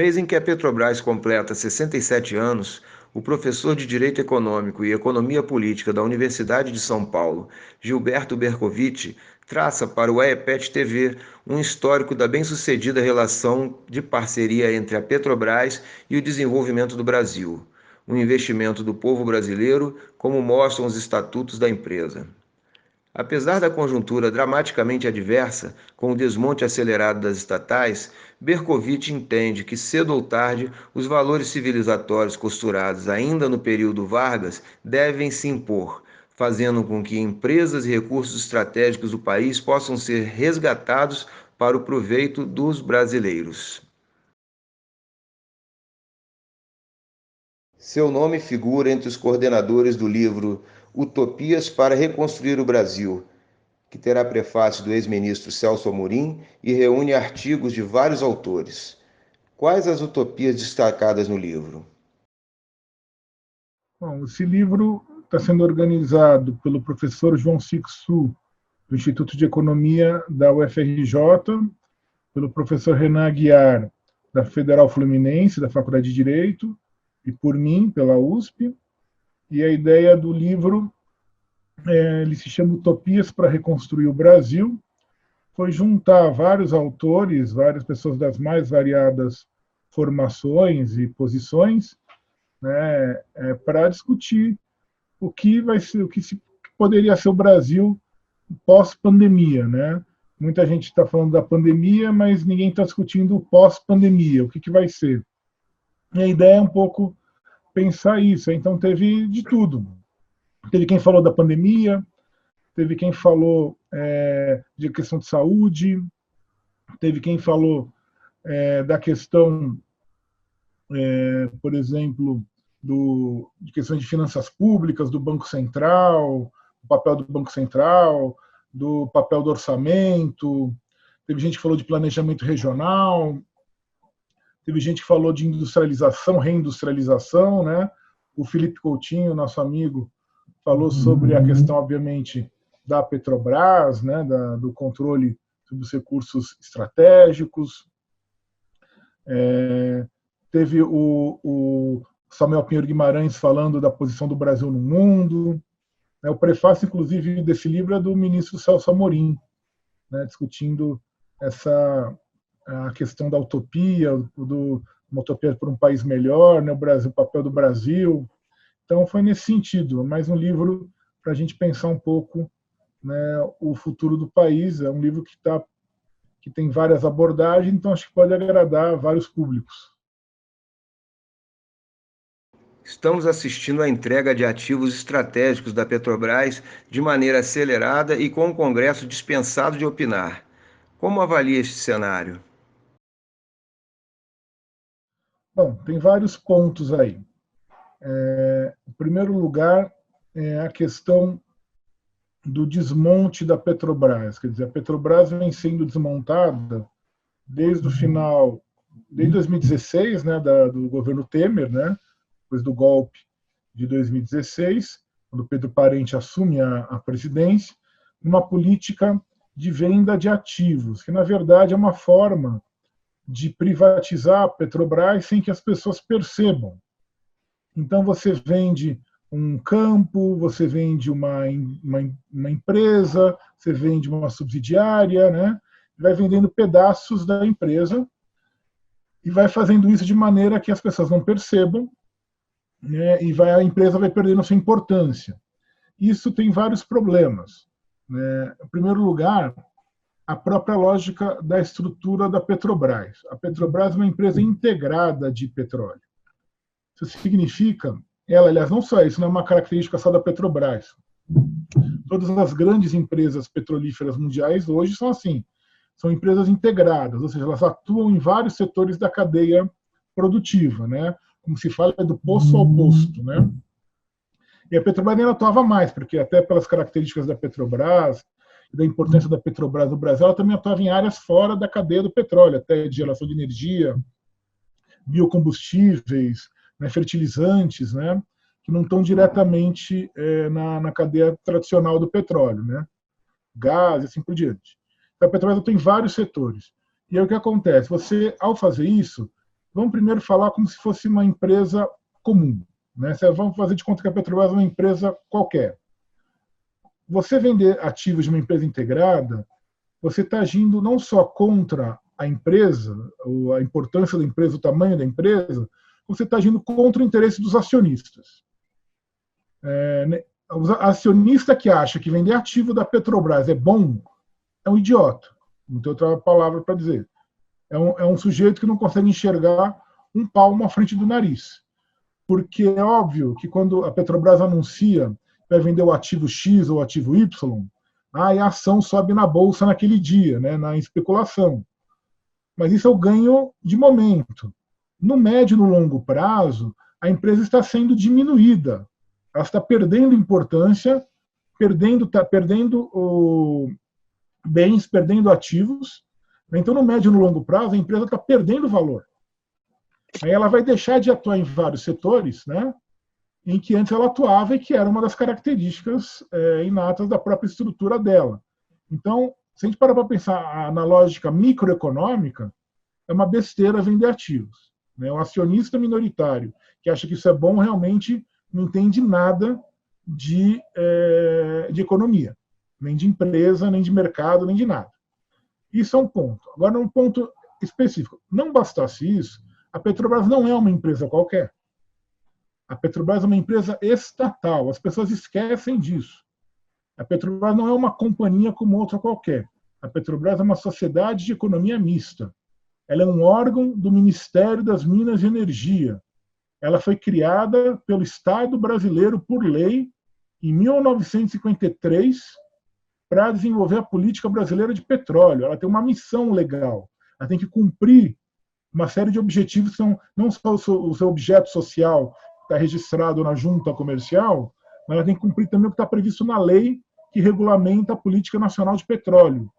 mês em que a Petrobras completa 67 anos, o professor de Direito Econômico e Economia Política da Universidade de São Paulo, Gilberto Bercovitch, traça para o AEPET TV um histórico da bem-sucedida relação de parceria entre a Petrobras e o desenvolvimento do Brasil, um investimento do povo brasileiro, como mostram os estatutos da empresa. Apesar da conjuntura dramaticamente adversa, com o desmonte acelerado das estatais, Bercovitch entende que, cedo ou tarde, os valores civilizatórios costurados ainda no período Vargas devem se impor, fazendo com que empresas e recursos estratégicos do país possam ser resgatados para o proveito dos brasileiros. Seu nome figura entre os coordenadores do livro Utopias para Reconstruir o Brasil, que terá prefácio do ex-ministro Celso Amorim e reúne artigos de vários autores. Quais as utopias destacadas no livro? Bom, esse livro está sendo organizado pelo professor João Sixu, do Instituto de Economia da UFRJ, pelo professor Renan Aguiar, da Federal Fluminense, da Faculdade de Direito, e por mim, pela USP. E a ideia do livro, ele se chama Utopias para Reconstruir o Brasil, foi juntar vários autores, várias pessoas das mais variadas formações e posições, né, para discutir o que vai ser, poderia ser o Brasil pós-pandemia, né? Muita gente está falando da pandemia, mas ninguém está discutindo o pós-pandemia, o que vai ser. E a ideia é um pouco pensar isso. Então teve de tudo. Teve quem falou da pandemia, teve quem falou de questão de saúde, teve quem falou da questão, por exemplo, de questões de finanças públicas, do Banco Central, o papel do Banco Central, do papel do orçamento, teve gente que falou de planejamento regional, teve gente que falou de industrialização, reindustrialização, né? O Felipe Coutinho, nosso amigo, falou sobre a questão, obviamente, da Petrobras, né? Do controle sobre os recursos estratégicos. Teve o Samuel Pinheiro Guimarães falando da posição do Brasil no mundo. O prefácio, inclusive, desse livro é do ministro Celso Amorim, né, discutindo a questão da utopia, uma utopia por um país melhor, né, o papel do Brasil. Então, foi nesse sentido, mais um livro para a gente pensar um pouco, né, o futuro do país. É um livro que tem várias abordagens, então acho que pode agradar vários públicos. Estamos assistindo à entrega de ativos estratégicos da Petrobras de maneira acelerada e com o Congresso dispensado de opinar. Como avalia este cenário? Bom, tem vários pontos aí. Em primeiro lugar, a questão do desmonte da Petrobras. Quer dizer, a Petrobras vem sendo desmontada desde o final, desde 2016, né, do governo Temer, né, depois do golpe de 2016, quando Pedro Parente assume a presidência, uma política de venda de ativos, que na verdade é uma forma de privatizar a Petrobras sem que as pessoas percebam. Então você vende um campo, você vende uma empresa, você vende uma subsidiária, né? Vai vendendo pedaços da empresa e vai fazendo isso de maneira que as pessoas não percebam, né? E a empresa vai perdendo sua importância. Isso tem vários problemas, né? Em primeiro lugar, a própria lógica da estrutura da Petrobras. A Petrobras é uma empresa integrada de petróleo. Isso significa, aliás, não só isso, não é uma característica só da Petrobras. Todas as grandes empresas petrolíferas mundiais hoje são assim, são empresas integradas, ou seja, elas atuam em vários setores da cadeia produtiva, né? Como se fala, é do poço ao posto, né? E a Petrobras ainda atuava mais, porque até pelas características da Petrobras, da importância da Petrobras no Brasil, ela também atuava em áreas fora da cadeia do petróleo, até de geração de energia, biocombustíveis, né, fertilizantes, né, que não estão diretamente na cadeia tradicional do petróleo, né, gás e assim por diante. Então, a Petrobras tem vários setores. E aí o que acontece? Você, ao fazer isso, Vamos primeiro falar como se fosse uma empresa comum. Né? Vamos fazer de conta que a Petrobras é uma empresa qualquer. Você vender ativos de uma empresa integrada, você está agindo não só contra a empresa, ou a importância da empresa, o tamanho da empresa, você está agindo contra o interesse dos acionistas. O acionista que acha que vender ativo da Petrobras é bom é um idiota. Não tem outra palavra para dizer. É um sujeito que não consegue enxergar um palmo à frente do nariz. Porque é óbvio que quando a Petrobras anuncia que vai vender o ativo X ou o ativo Y, a ação sobe na bolsa naquele dia, né, na especulação. Mas isso é o ganho de momento. No médio e no longo prazo, a empresa está sendo diminuída. Ela está perdendo importância, perdendo bens, perdendo ativos. Então, no médio e no longo prazo, a empresa está perdendo valor. Aí ela vai deixar de atuar em vários setores, né, em que antes ela atuava e que era uma das características inatas da própria estrutura dela. Então, se a gente parar para pensar na lógica microeconômica, é uma besteira vender ativos. Né? O acionista minoritário que acha que isso é bom realmente não entende nada de economia, nem de empresa, nem de mercado, nem de nada. Isso é um ponto. Agora, um ponto específico. Não bastasse isso, a Petrobras não é uma empresa qualquer. A Petrobras é uma empresa estatal. As pessoas esquecem disso. A Petrobras não é uma companhia como outra qualquer. A Petrobras é uma sociedade de economia mista. Ela é um órgão do Ministério das Minas e Energia. Ela foi criada pelo Estado brasileiro por lei em 1953 para desenvolver a política brasileira de petróleo. Ela tem uma missão legal. Ela tem que cumprir uma série de objetivos que são não só o seu objeto social, que está registrado na junta comercial, mas ela tem que cumprir também o que está previsto na lei que regulamenta a política nacional de petróleo.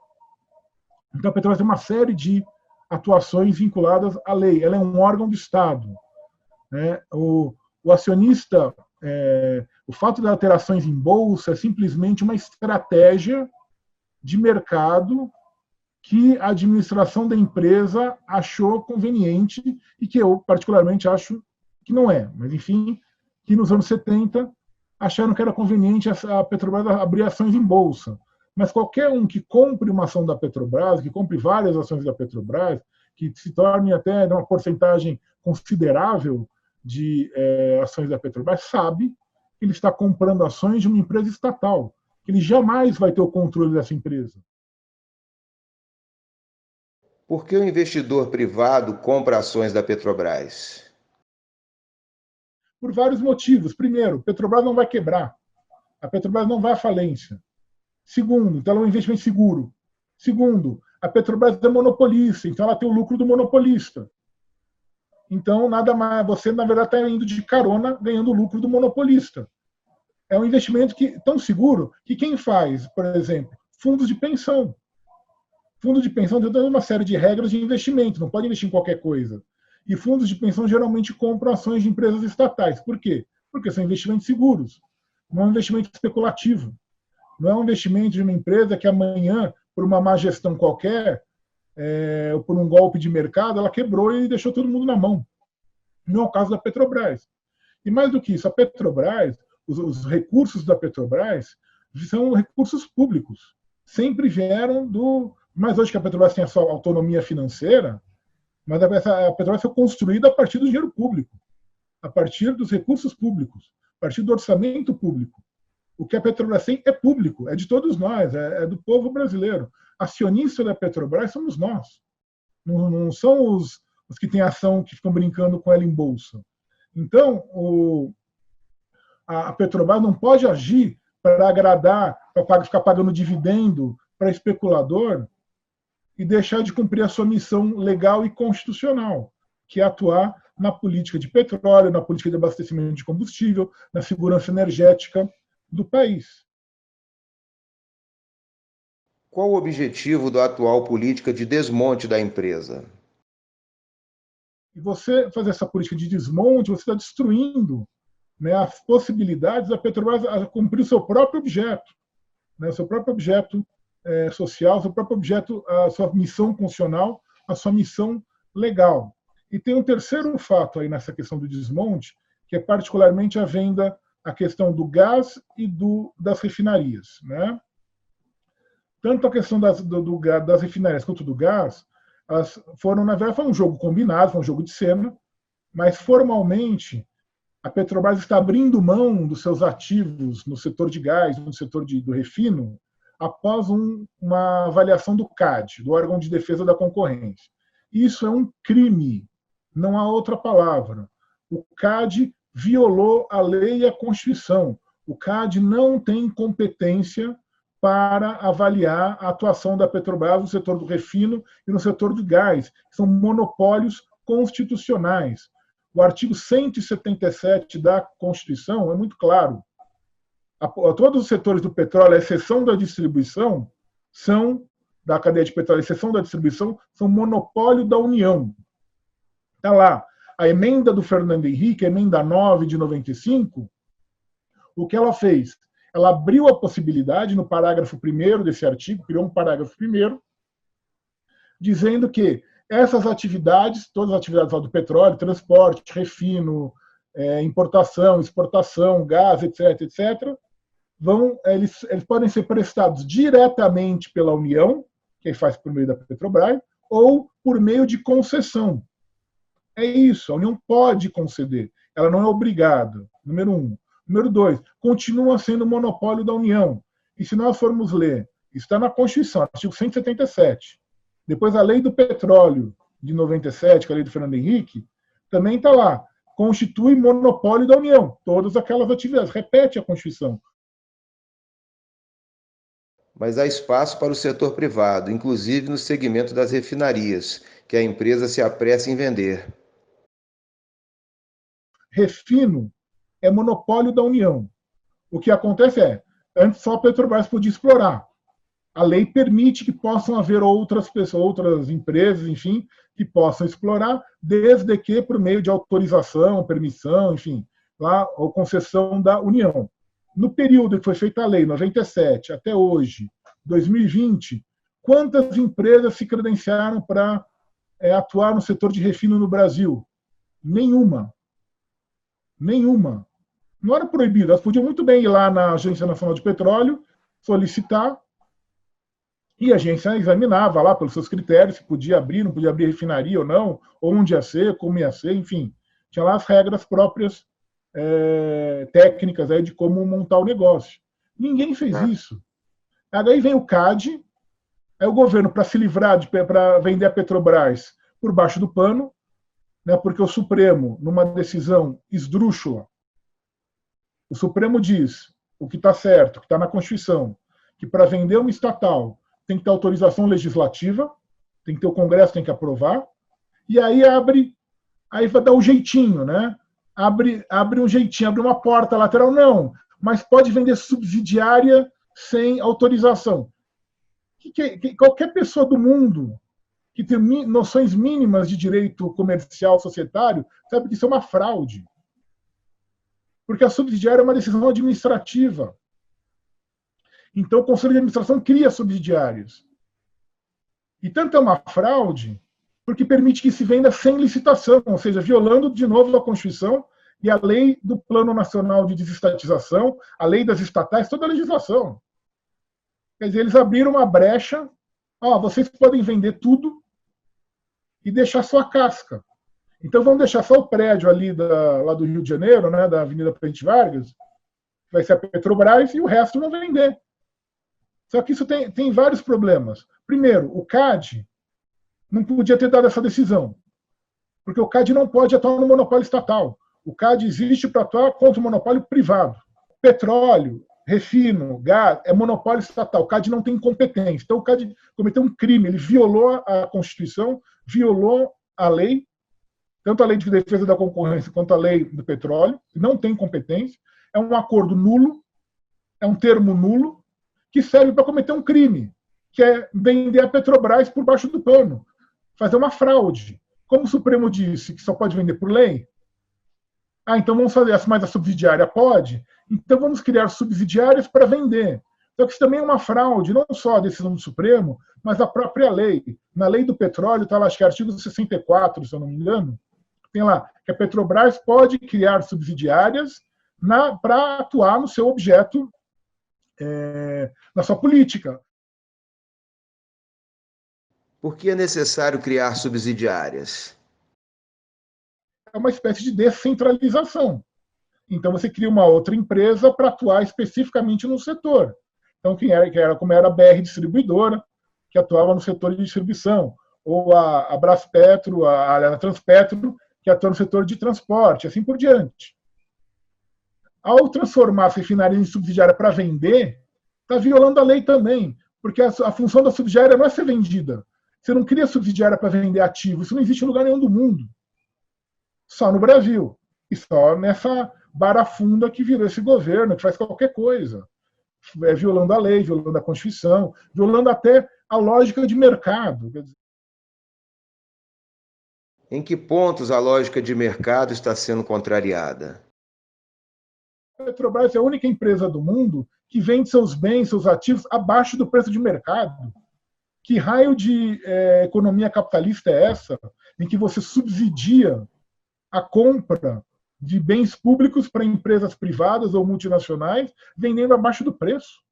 Então, a Petrobras tem uma série de atuações vinculadas à lei. Ela é um órgão do Estado. Né? O acionista, o fato de ela ter ações em bolsa é simplesmente uma estratégia de mercado que a administração da empresa achou conveniente e que eu, particularmente, acho que não é. Mas, enfim, que nos anos 70 acharam que era conveniente a Petrobras abrir ações em bolsa. Mas qualquer um que compre uma ação da Petrobras, que compre várias ações da Petrobras, que se torne até uma porcentagem considerável de ações da Petrobras, sabe que ele está comprando ações de uma empresa estatal, que ele jamais vai ter o controle dessa empresa. Por que o investidor privado compra ações da Petrobras? Por vários motivos. Primeiro, a Petrobras não vai quebrar. A Petrobras não vai à falência. Segundo, então ela é um investimento seguro. Segundo, a Petrobras é monopolista, então ela tem o lucro do monopolista. Então, nada mais, você, na verdade, está indo de carona ganhando o lucro do monopolista. É um investimento tão seguro que quem faz, por exemplo, fundos de pensão. Fundo de pensão tem toda uma série de regras de investimento, não pode investir em qualquer coisa. E fundos de pensão geralmente compram ações de empresas estatais. Por quê? Porque são investimentos seguros. Não é um investimento especulativo. Não é um investimento de uma empresa que amanhã, por uma má gestão qualquer, ou por um golpe de mercado, ela quebrou e deixou todo mundo na mão. Não é o caso da Petrobras. E mais do que isso, a Petrobras, os recursos da Petrobras são recursos públicos. Sempre vieram do... Mas hoje que a Petrobras tem a sua autonomia financeira, mas a Petrobras foi construída a partir do dinheiro público, a partir dos recursos públicos, a partir do orçamento público. O que a Petrobras tem é público, é de todos nós, é do povo brasileiro. Acionista da Petrobras somos nós. Não são os que têm ação que ficam brincando com ela em bolsa. Então, a Petrobras não pode agir para agradar, para ficar pagando dividendo para especulador e deixar de cumprir a sua missão legal e constitucional, que é atuar na política de petróleo, na política de abastecimento de combustível, na segurança energética do país. Qual o objetivo da atual política de desmonte da empresa? E você fazer essa política de desmonte, você está destruindo, né, as possibilidades da Petrobras cumprir o seu próprio objeto, né, o seu próprio objeto social, o seu próprio objeto, a sua missão funcional, a sua missão legal. E tem um terceiro fato aí nessa questão do desmonte, que é particularmente a venda, a questão do gás e das refinarias, né? Tanto a questão das refinarias quanto do gás, foram, na verdade, foi um jogo combinado, foi um jogo de cena, mas formalmente a Petrobras está abrindo mão dos seus ativos no setor de gás, no setor do refino, após uma avaliação do CAD, do órgão de defesa da concorrência. Isso é um crime, não há outra palavra. O CAD violou a lei e a Constituição. O CAD não tem competência para avaliar a atuação da Petrobras no setor do refino e no setor do gás. São monopólios constitucionais. O artigo 177 da Constituição é muito claro. Todos os setores do petróleo, à exceção da distribuição, da cadeia de petróleo, à exceção da distribuição, são monopólio da União. Está lá. A emenda do Fernando Henrique, a emenda 9 de 95, o que ela fez? Ela abriu a possibilidade, no parágrafo 1º desse artigo, criou um parágrafo 1º, dizendo que essas atividades, todas as atividades do petróleo, transporte, refino, importação, exportação, gás, etc., etc., eles podem ser prestados diretamente pela União, que faz por meio da Petrobras, ou por meio de concessão. É isso, a União pode conceder, ela não é obrigada, número 1. Número 2, continua sendo monopólio da União. E se nós formos ler, está na Constituição, artigo 177. Depois a Lei do Petróleo, de 97, que é a Lei do Fernando Henrique, também está lá. Constitui monopólio da União. Todas aquelas atividades. Repete a Constituição. Mas há espaço para o setor privado, inclusive no segmento das refinarias, que a empresa se apressa em vender. Refino é monopólio da União. O que acontece antes só a Petrobras podia explorar. A lei permite que possam haver outras pessoas, outras empresas, enfim, que possam explorar, desde que por meio de autorização, permissão, enfim, ou concessão da União. No período que foi feita a lei, 97, até hoje, 2020, quantas empresas se credenciaram para atuar no setor de refino no Brasil? Nenhuma. Nenhuma. Não era proibido. Elas podiam muito bem ir lá na Agência Nacional de Petróleo, solicitar, e a agência examinava lá pelos seus critérios se podia abrir, não podia abrir refinaria ou não, onde ia ser, como ia ser, enfim. Tinha lá as regras próprias técnicas aí de como montar o negócio. Ninguém fez isso. Aí vem o CAD, aí o governo, para se livrar, para vender a Petrobras por baixo do pano, né, porque o Supremo, numa decisão esdrúxula, o Supremo diz o que está certo, o que está na Constituição, que para vender uma estatal tem que ter autorização legislativa, tem que ter o Congresso, tem que aprovar, e aí aí vai dar um jeitinho, né? Abre um jeitinho, abre uma porta lateral, não, mas pode vender subsidiária sem autorização. Qualquer pessoa do mundo que tem noções mínimas de direito comercial societário sabe que isso é uma fraude. Porque a subsidiária é uma decisão administrativa. Então, o Conselho de Administração cria subsidiários. E tanto é uma fraude, porque permite que se venda sem licitação, ou seja, violando de novo a Constituição e a lei do Plano Nacional de Desestatização, a lei das estatais, toda a legislação. Quer dizer, eles abriram uma brecha, vocês podem vender tudo e deixar só a casca. Então vamos deixar só o prédio ali lá do Rio de Janeiro, né, da Avenida Presidente Vargas, que vai ser a Petrobras, e o resto não vender. Só que isso tem vários problemas. Primeiro, o CAD não podia ter dado essa decisão, porque o CAD não pode atuar no monopólio estatal. O CAD existe para atuar contra o monopólio privado. Petróleo, refino, gás, é monopólio estatal. O CAD não tem competência. Então o CAD cometeu um crime, ele violou a Constituição, violou a lei, tanto a lei de defesa da concorrência quanto a lei do petróleo, não tem competência. É um acordo nulo, é um termo nulo, que serve para cometer um crime, que é vender a Petrobras por baixo do pano, fazer uma fraude. Como o Supremo disse que só pode vender por lei, então vamos fazer, mas a subsidiária pode? Então vamos criar subsidiárias para vender. Só que isso também é uma fraude, não só a decisão do Supremo, mas a própria lei. Na lei do petróleo, está lá, acho que é artigo 64, se eu não me engano, tem lá que a Petrobras pode criar subsidiárias para atuar no seu objeto, na sua política. Por que é necessário criar subsidiárias? É uma espécie de descentralização. Então, você cria uma outra empresa para atuar especificamente no setor. Então, como era a BR Distribuidora, que atuava no setor de distribuição, ou a Braspetro, a Transpetro, que atua no setor de transporte, assim por diante. Ao transformar a refinaria em subsidiária para vender, está violando a lei também, porque a função da subsidiária não é ser vendida. Você não cria subsidiária para vender ativo, isso não existe em lugar nenhum do mundo. Só no Brasil. E só nessa barafunda que virou esse governo, que faz qualquer coisa. Violando a lei, violando a Constituição, violando até a lógica de mercado. Em que pontos a lógica de mercado está sendo contrariada? A Petrobras é a única empresa do mundo que vende seus bens, seus ativos, abaixo do preço de mercado. Que raio de economia capitalista é essa, em que você subsidia a compra de bens públicos para empresas privadas ou multinacionais, vendendo abaixo do preço?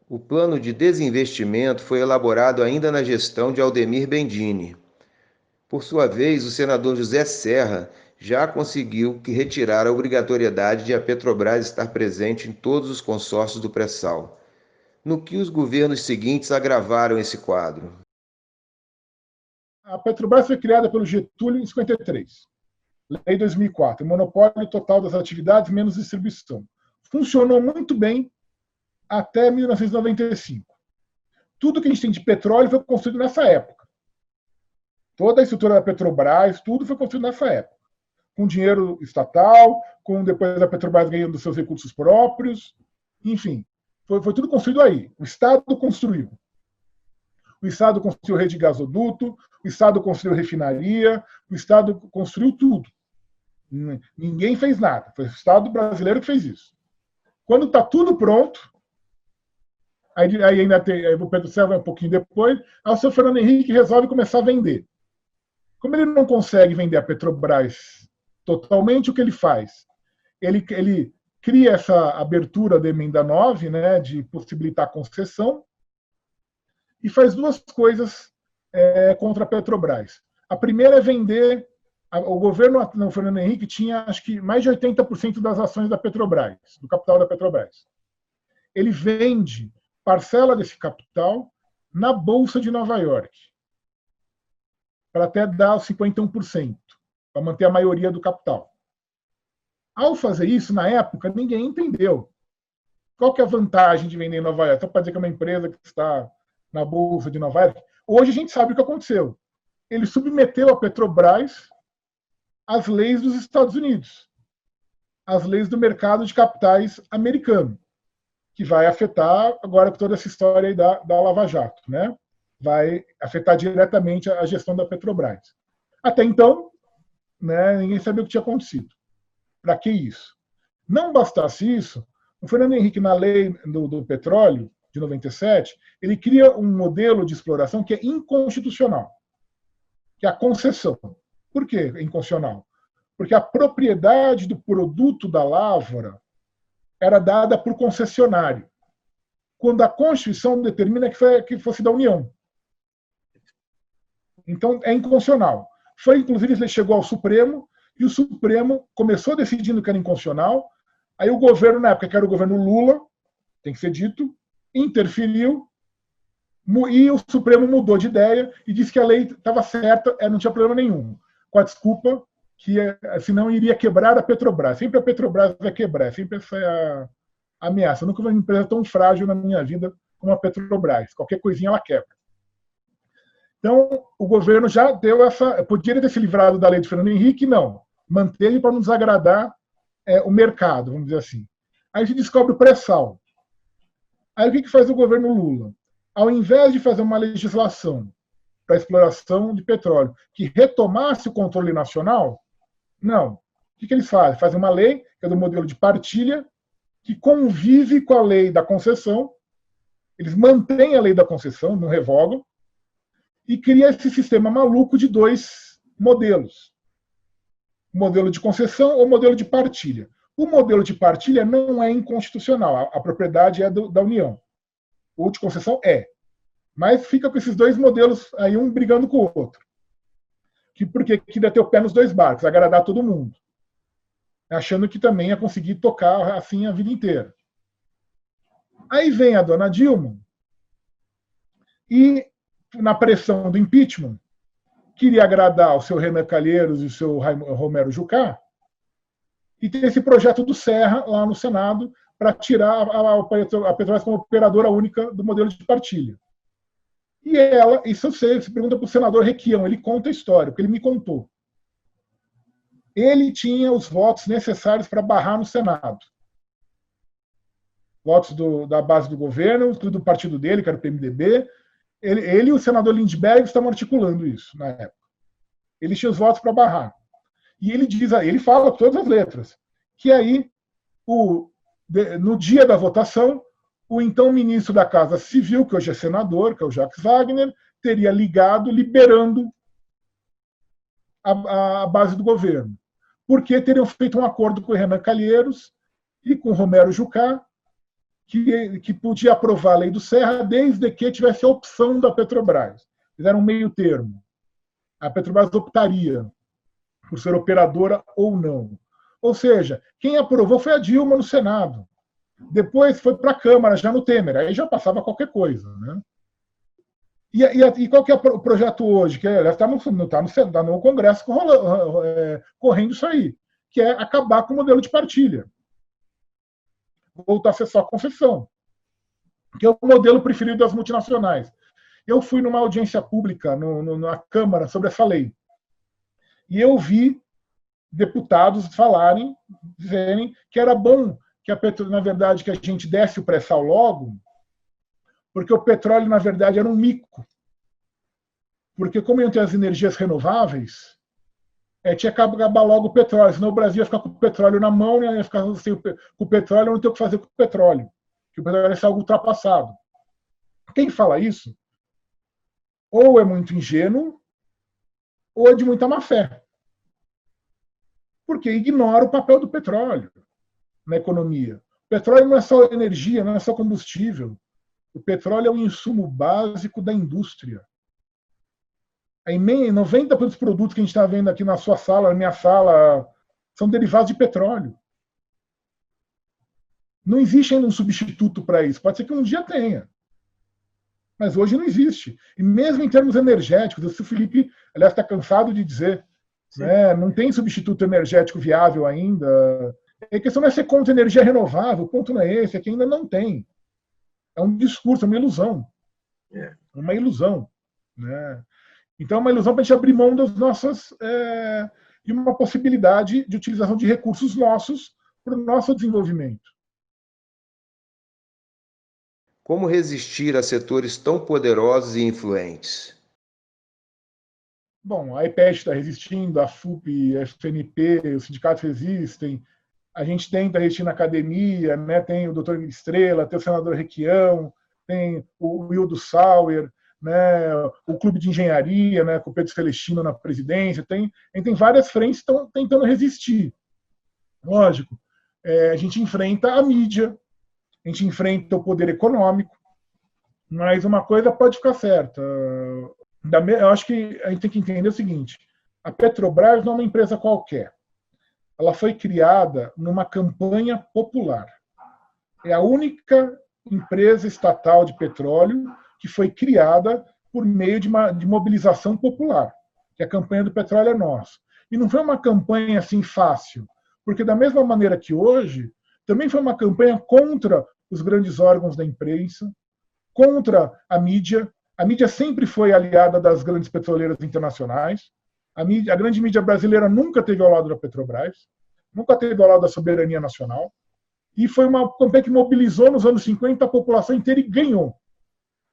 O plano de desinvestimento foi elaborado ainda na gestão de Aldemir Bendini. Por sua vez, o senador José Serra já conseguiu retirar a obrigatoriedade de a Petrobras estar presente em todos os consórcios do pré-sal. No que os governos seguintes agravaram esse quadro? A Petrobras foi criada pelo Getúlio em 53. Lei 2004, monopólio total das atividades menos distribuição. Funcionou muito bem até 1995. Tudo que a gente tem de petróleo foi construído nessa época. Toda a estrutura da Petrobras, tudo foi construído nessa época. Com dinheiro estatal, com depois a Petrobras ganhando seus recursos próprios, enfim, foi tudo construído aí. O Estado construiu. O Estado construiu rede de gasoduto, o Estado construiu refinaria, o Estado construiu tudo. Ninguém fez nada. Foi o Estado brasileiro que fez isso. Quando está tudo pronto, aí ainda tem, aí o Pedro Serra vai um pouquinho depois, aí o seu Fernando Henrique resolve começar a vender. Como ele não consegue vender a Petrobras totalmente, o que ele faz? Ele cria essa abertura da emenda 9, né, de possibilitar concessão, e faz duas coisas contra a Petrobras. A primeira é vender. O governo, o Fernando Henrique, tinha acho que mais de 80% das ações da Petrobras, do capital da Petrobras. Ele vende parcela desse capital na Bolsa de Nova York, para até dar os 51%, para manter a maioria do capital. Ao fazer isso, na época, ninguém entendeu. Qual que é a vantagem de vender em Nova York? Só para dizer que é uma empresa que está na Bolsa de Nova York. Hoje a gente sabe o que aconteceu. Ele submeteu a Petrobras às leis dos Estados Unidos, às leis do mercado de capitais americano, que vai afetar agora toda essa história aí da Lava Jato, né? Vai afetar diretamente a gestão da Petrobras. Até então, né, ninguém sabia o que tinha acontecido. Para que isso? Não bastasse isso, o Fernando Henrique, na lei do petróleo, de 97, ele cria um modelo de exploração que é inconstitucional, que é a concessão. Por que é inconstitucional? Porque a propriedade do produto da lavoura era dada por concessionário, quando a Constituição determina que fosse da União. Então, é inconstitucional. Inclusive, ele chegou ao Supremo, e o Supremo começou decidindo que era inconstitucional, aí o governo, na época, que era o governo Lula, tem que ser dito, interferiu, e o Supremo mudou de ideia e disse que a lei estava certa, não tinha problema nenhum, com a desculpa que senão iria quebrar a Petrobras. Sempre a Petrobras vai quebrar, sempre essa é a ameaça. Eu nunca vi uma empresa tão frágil na minha vida como a Petrobras. Qualquer coisinha ela quebra. Então, o governo já deu essa... Poderia ter se livrado da lei de Fernando Henrique? Não. Manteve para não desagradar o mercado, vamos dizer assim. Aí se descobre o pré-sal. Aí o que faz o governo Lula? Ao invés de fazer uma legislação para a exploração de petróleo que retomasse o controle nacional, não. O que eles fazem? Fazem uma lei, que é do modelo de partilha, que convive com a lei da concessão, eles mantêm a lei da concessão, não revogam, e cria esse sistema maluco de dois modelos. O modelo de concessão ou o modelo de partilha. O modelo de partilha não é inconstitucional, a propriedade é da União. O de concessão é. Mas fica com esses dois modelos aí, um brigando com o outro. Porque queria ter o pé nos dois barcos, agradar todo mundo. Achando que também ia conseguir tocar assim a vida inteira. Aí vem a dona Dilma e, na pressão do impeachment, queria agradar o seu Renan Calheiros e o seu Romero Jucá e ter esse projeto do Serra lá no Senado para tirar a Petrobras como operadora única do modelo de partilha. E ela, isso eu sei, você pergunta para o senador Requião, ele conta a história, porque ele me contou. Ele tinha os votos necessários para barrar no Senado. Votos da base do governo, do partido dele, que era o PMDB. Ele e o senador Lindbergh estavam articulando isso na época. Ele tinha os votos para barrar. E ele fala com todas as letras, que aí, no dia da votação, o então ministro da Casa Civil, que hoje é senador, que é o Jacques Wagner, teria ligado liberando a base do governo. Porque teriam feito um acordo com o Renan Calheiros e com o Romero Jucá, que podia aprovar a lei do Serra desde que tivesse a opção da Petrobras. Fizeram um meio termo. A Petrobras optaria por ser operadora ou não. Ou seja, quem aprovou foi a Dilma no Senado. Depois foi para a Câmara, já no Temer. Aí já passava qualquer coisa. Né? E qual que é o projeto hoje? Que está no Congresso correndo isso aí, que é acabar com o modelo de partilha. Voltar a ser só concessão, que é o modelo preferido das multinacionais. Eu fui numa audiência pública na Câmara sobre essa lei. E eu vi deputados dizerem que era bom que na verdade, que a gente desse o pré-sal logo, porque o petróleo, na verdade, era um mico. Porque como iam ter as energias renováveis, tinha que acabar logo o petróleo, senão o Brasil ia ficar com o petróleo na mão, ia ficar com o petróleo, não ter o que fazer com o petróleo. Que o petróleo ia ser algo ultrapassado. Quem fala isso, ou é muito ingênuo, ou é de muita má fé. Porque ignora o papel do petróleo na economia. O petróleo não é só energia, não é só combustível. O petróleo é um insumo básico da indústria. 90% dos produtos que a gente está vendo aqui na sua sala, na minha sala, são derivados de petróleo. Não existe ainda um substituto para isso. Pode ser que um dia tenha. Mas hoje não existe. E mesmo em termos energéticos, o Felipe, aliás, está cansado de dizer, né, não tem substituto energético viável ainda. A questão não é ser contra energia renovável, o ponto não é esse, é que ainda não tem. É um discurso, é uma ilusão. Uma ilusão. Né? Então, é uma ilusão para a gente abrir mão das nossas. E uma possibilidade de utilização de recursos nossos para o nosso desenvolvimento. Como resistir a setores tão poderosos e influentes? Bom, a IPET está resistindo, a FUP, a FNP, os sindicatos resistem, a gente tenta resistir na academia, né? Tem o doutor Estrela, tem o senador Requião, tem o Wildo Sauer, né? O Clube de Engenharia, né? Com o Pedro Celestino na presidência, a gente tem várias frentes que estão tentando resistir. Lógico, a gente enfrenta a mídia, a gente enfrenta o poder econômico, mas uma coisa pode ficar certa. Eu acho que a gente tem que entender o seguinte: a Petrobras não é uma empresa qualquer. Ela foi criada numa campanha popular. É a única empresa estatal de petróleo que foi criada por meio de mobilização popular, que a campanha do petróleo é nosso. E não foi uma campanha assim fácil, porque da mesma maneira que hoje, também foi uma campanha contra os grandes órgãos da imprensa, contra a mídia. A mídia sempre foi aliada das grandes petroleiras internacionais. A grande mídia brasileira nunca teve ao lado da Petrobras, nunca teve ao lado da soberania nacional. E foi uma campanha que mobilizou nos anos 50 a população inteira e ganhou.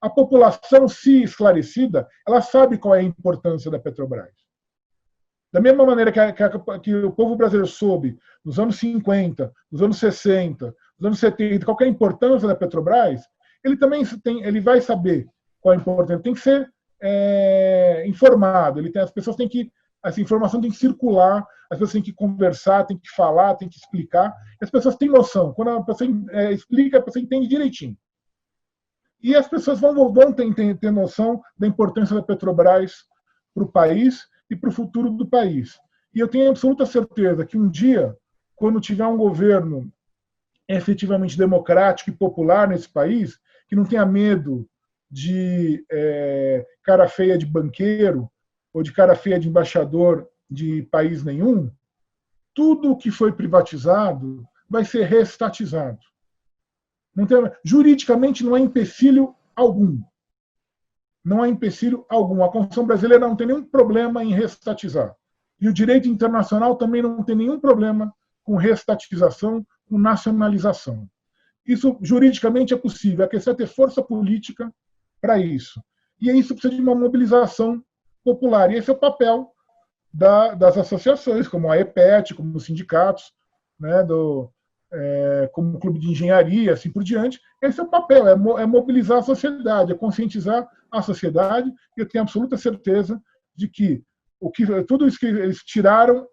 A população, se esclarecida, ela sabe qual é a importância da Petrobras. Da mesma maneira que o povo brasileiro soube, nos anos 50, nos anos 60, dos anos 70, qual é a importância da Petrobras, ele vai saber qual é a importância. Ele tem que ser informado. As pessoas têm que, essa informação tem que circular, as pessoas têm que conversar, têm que falar, têm que explicar. As pessoas têm noção. Quando a pessoa explica, a pessoa entende direitinho. E as pessoas vão ter noção da importância da Petrobras para o país e para o futuro do país. E eu tenho absoluta certeza que um dia, quando tiver um governo efetivamente democrático e popular nesse país, que não tenha medo de cara feia de banqueiro ou de cara feia de embaixador de país nenhum, tudo o que foi privatizado vai ser reestatizado. Juridicamente não há empecilho algum. Não há empecilho algum. A Constituição brasileira não tem nenhum problema em reestatizar. E o direito internacional também não tem nenhum problema com reestatização, com nacionalização. Isso juridicamente é possível. A questão é ter força política para isso. E isso precisa de uma mobilização popular. E esse é o papel das associações, como a EPET, como os sindicatos, né, como o clube de engenharia, assim por diante. Esse é o papel, é mobilizar a sociedade, é conscientizar a sociedade. E eu tenho absoluta certeza de que tudo isso que eles tiraram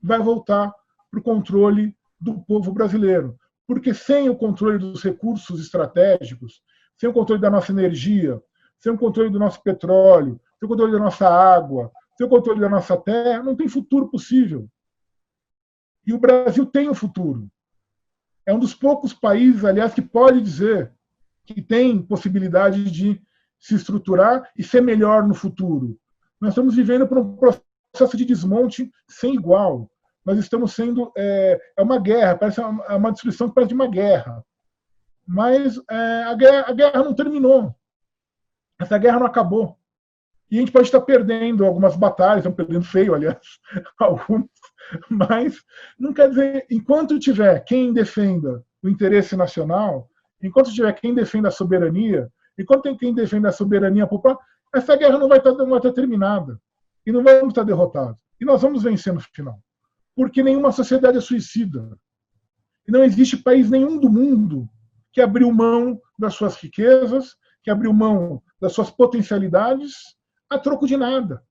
vai voltar para o controle do povo brasileiro. Porque sem o controle dos recursos estratégicos, sem o controle da nossa energia, sem o controle do nosso petróleo, sem o controle da nossa água, sem o controle da nossa terra, não tem futuro possível. E o Brasil tem um futuro. É um dos poucos países, aliás, que pode dizer que tem possibilidade de se estruturar e ser melhor no futuro. Nós estamos vivendo por um processo de desmonte sem igual. Nós estamos sendo... É uma guerra, parece uma descrição que parece de uma guerra. Mas a guerra não terminou. Essa guerra não acabou. E a gente pode estar perdendo algumas batalhas, estamos perdendo feio, aliás, algumas, mas não quer dizer, enquanto tiver quem defenda o interesse nacional, enquanto tiver quem defenda a soberania, enquanto tem quem defenda a soberania popular, essa guerra não vai estar terminada. E não vamos estar derrotados. E nós vamos vencer no final. Porque nenhuma sociedade é suicida. E não existe país nenhum do mundo que abriu mão das suas riquezas, que abriu mão das suas potencialidades a troco de nada.